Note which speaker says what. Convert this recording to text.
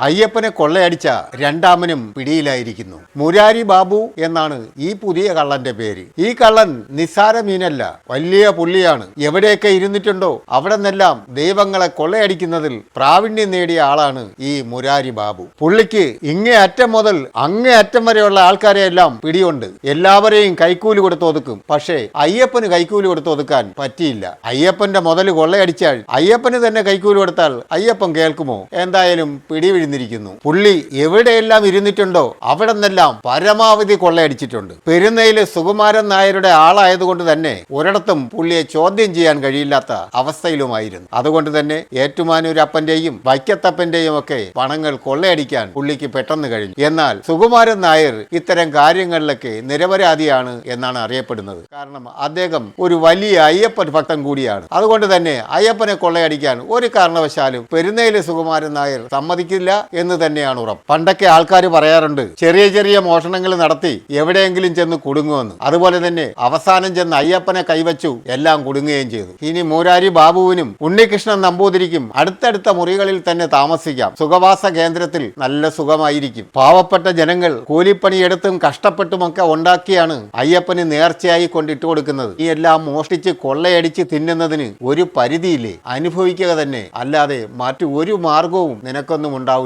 Speaker 1: അയ്യപ്പനെ കൊള്ളയടിച്ച രണ്ടാമനും പിടിയിലായിരിക്കുന്നു. മുരാരി ബാബു എന്നാണ് ഈ പുതിയ കള്ളന്റെ പേര്. ഈ കള്ളൻ നിസ്സാര മീനല്ല, വലിയ പുള്ളിയാണ്. എവിടെയൊക്കെ ഇരുന്നിട്ടുണ്ടോ അവിടെ നിന്നെല്ലാം ദൈവങ്ങളെ കൊള്ളയടിക്കുന്നതിൽ പ്രാവീണ്യം നേടിയ ആളാണ് ഈ മുരാരി ബാബു. പുള്ളിക്ക് ഇങ്ങേ അറ്റം മുതൽ അങ്ങേ അറ്റം വരെയുള്ള ആൾക്കാരെ എല്ലാം പിടിയുണ്ട്. എല്ലാവരെയും കൈക്കൂലി കൊടുത്ത് ഒതുക്കും. പക്ഷേ അയ്യപ്പന് കൈക്കൂലി കൊടുത്ത് ഒതുക്കാൻ പറ്റിയില്ല. അയ്യപ്പന്റെ മുതൽ കൊള്ളയടിച്ചാൽ അയ്യപ്പന് തന്നെ കൈക്കൂലി കൊടുത്താൽ അയ്യപ്പൻ കേൾക്കുമോ? എന്തായാലും പിടിവിഴുന്നിരിക്കുന്നു. പുള്ളി എവിടെയെല്ലാം ഇരുന്നിട്ടുണ്ടോ അവിടെ നിന്നെല്ലാം പരമാവധി കൊള്ളയടിച്ചിട്ടുണ്ട്. പെരുന്നയില് സുകുമാരൻ നായരുടെ ആളായതുകൊണ്ട് തന്നെ ഒരിടത്തും പുള്ളിയെ ചോദ്യം ചെയ്യാൻ കഴിയില്ലാത്ത അവസ്ഥയിലുമായിരുന്നു. അതുകൊണ്ട് തന്നെ ഏറ്റുമാനൂരപ്പന്റെയും വൈക്കത്തപ്പന്റെയും ഒക്കെ പണങ്ങൾ കൊള്ളയടിക്കാൻ പുള്ളിക്ക് പെട്ടെന്ന് കഴിഞ്ഞു. എന്നാൽ സുകുമാരൻ നായർ ഇത്തരം കാര്യങ്ങളിലൊക്കെ നിരപരാധിയാണ് എന്നാണ് അറിയപ്പെടുന്നത്. കാരണം അദ്ദേഹം ഒരു വലിയ അയ്യപ്പൻ ഭക്തൻ കൂടിയാണ്. അതുകൊണ്ട് തന്നെ അയ്യപ്പനെ കൊള്ളയടിക്കാൻ ഒരു കാരണവശാലും പെരുന്നയിലെ സുകുമാരൻ നായർ സമ്മതിക്കില്ല എന്ന് തന്നെയാണ് ഉറപ്പ്. പണ്ടൊക്കെ ആൾക്കാർ പറയാറുണ്ട്, ചെറിയ ചെറിയ മോഷണങ്ങൾ നടത്തി എവിടെയെങ്കിലും ചെന്ന് കുടുങ്ങുമെന്ന്. അതുപോലെ തന്നെ അവസാനം ചെന്ന് അയ്യപ്പനെ കൈവച്ചു, എല്ലാം കുടുങ്ങുകയും ചെയ്തു. ഇനി മുരാരി ബാബുവിനും ഉണ്ണികൃഷ്ണൻ നമ്പൂതിരിക്കും അടുത്തടുത്ത മുറികളിൽ തന്നെ താമസിക്കാം. സുഖവാസ കേന്ദ്രത്തിൽ നല്ല സുഖമായിരിക്കും. പാവപ്പെട്ട ജനങ്ങൾ കൂലിപ്പണിയെടുത്തും കഷ്ടപ്പെട്ടുമൊക്കെ ഉണ്ടാക്കിയാണ് അയ്യപ്പന് നേർച്ചയായി കൊണ്ടിട്ട് കൊടുക്കുന്നത്. ഈ എല്ലാം മോഷ്ടിച്ച് കൊള്ളയടിച്ച് തിന്നുന്നതിന് ഒരു പരിധിയില്ലേ? അനുഭവിക്കുക തന്നെ, അല്ലാതെ മറ്റു ഒരു മാർഗവും നിനക്കൊന്നും ഉണ്ടാവില്ല.